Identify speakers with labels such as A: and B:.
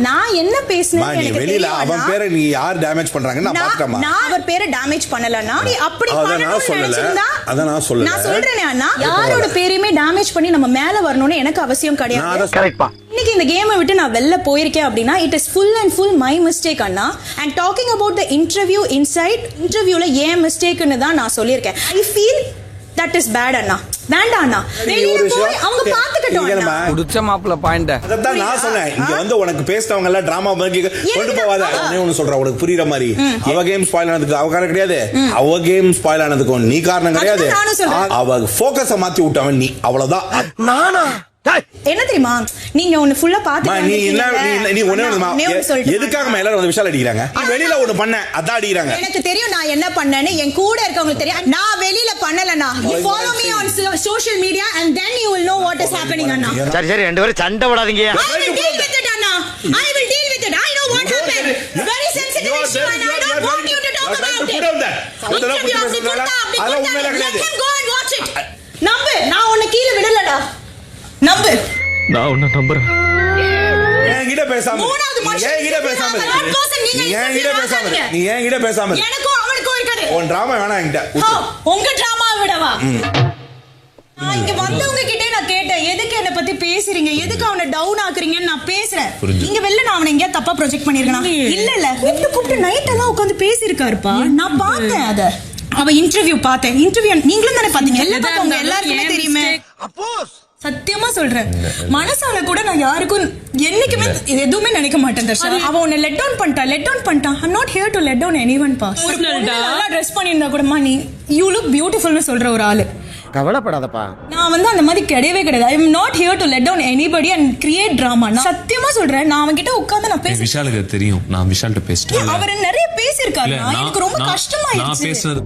A: நான் என்ன பேசுனேன் எனக்கு
B: வெளியில அவன் பேரை நீ யார் டேமேஜ் பண்றாங்கன்னு நான் பார்த்தேன். நான்
A: அவர் பேரை டேமேஜ் பண்ணலனா நீ அப்படி
B: பண்ணனும்னு அத நான் சொல்லல.
A: நான் சொல்றேனே அண்ணா, யாரோட பேரையுமே டேமேஜ் பண்ணி நம்ம மேல வரணும்னு எனக்கு அவசியம் கிடையாது.
C: கரெக்ட்பா.
A: இன்னைக்கு இந்த கேமை விட்டு நான் வெளில போயிருக்கேன் அப்படின்னா it is full and full my mistake Anna. And talking about the interview inside, இன்டர்வியூல ஏன் மிஸ்டேக்னு தான் நான் சொல்லியிருக்கேன். I feel that is bad அண்ணா. வேண்டாம் அண்ணா, வெளியில போய் அவங்க பாத்துக்கட்டும் அண்ணா.
D: குடிச்ச மாப்ள பாயிண்ட்
B: அதான் நான் சொன்னேன். இங்க வந்து உனக்கு பேசினவங்க எல்லாம் டிராமா மாதிரி கொண்டு போவாத. நான் ஒன்னு சொல்றேன் உனக்கு புரியுற மாதிரி. அவ கேம் ஸ்பாயில் ஆனதுக்கு அவ காரணம் கிடையாது, அவ கேம் ஸ்பாயில் ஆனதுக்கு நீ காரணம் கிடையாது. அவ ஃபோக்கஸ மாத்தி விட்டவன் நீ, அவ்வளவுதான்.
C: நானா
A: என்ன தெரியுமா, நீங்க ஒன்னு ஃபுல்லா பாத்துட்டீங்க.
B: நீ எதுக்காக மேல வந்து விஷால் அடிக்கிறாங்க? வெளியில ஒன்னு பண்ண அதான் அடிக்கிறாங்க.
A: எனக்கு தெரியும் நான் என்ன பண்ணேன்னு, என் கூட இருக்கவங்களுக்கு தெரியும். நான் வெளியில பண்ணலனா. You follow me on social media and then you will know what is happening அண்ணா.
C: சரி சரி, ரெண்டு பேரும் சண்டை போடாதீங்க.
A: I will deal with it Anna. I will deal with it. I know what happened. Very sensitive issue and I don't want you to talk about it.
B: அதெல்லாம் உண்மையில கிடையாது.
A: Let him go and watch it. நம்பு, நான் உன்னை கீழ விடலடா. நம்பு.
E: நான் உன்னை நம்புறேன்.
B: என்கிட்ட பேசாம
A: எனக்கும் அவனுக்கும் இருக்காது.
B: உன் டிராமா வேணாம் என்கிட்ட.
A: உங்க டிராமா விடவா? நான் இங்க வந்தவங்க கிட்டே நான் கேட்டேன், எதுக்கு என்ன பத்தி பேசுறீங்க, எதுக்கு அவனை டவுன் ஆக்குறீங்கன்னு நான் பேசுறேன். இங்க வெளில நான் அவனை எங்கேயா தப்பா ப்ரொஜெக்ட் பண்ணிருக்கேனா? இல்ல கூப்பிட்டு நைட் எல்லாம் உட்காந்து பேசியிருக்காருப்பா. நான் பார்த்தேன் அத. அவ இன்டர்வியூ பார்த்தேன். இன்டர்வியூ நீங்களும் தானே பாத்தீங்க? எல்லாருக்குமே தெரியுமே. சத்தியமா சொல்றேன், மனசால கூட நான் யாருக்கும் என்னைக்குமே எதுவுமே நினைக்க மாட்டேன் தர்ஷா. அவ உன்னை லெட் டவுன் பண்ணிட்டான். I'm not here to let down anyone pa. ஒரு பொண்ணு நல்லா ட்ரெஸ் பண்ணிருந்தா கூடமா நீ you look beautiful னு சொல்ற ஒரு ஆளு.
C: கவலைப்படாதப்பா.
A: நான் வந்து அந்த மாதிரி கிடையவே கிடையாது. I am not here to let down anybody and create drama. நான் சத்தியமா சொல்றேன், நான் அவன்கிட்ட உட்கார்ந்து நான் பேசுறேன்.
E: விஷாலுக்கு தெரியும், நான் விஷால்ட்ட பேசிட்டேன்.
A: அவர் நிறைய பேசியிருக்காரு. எனக்கு ரொம்ப கஷ்டமாயிடுச்சு.
E: நான் பேசுனது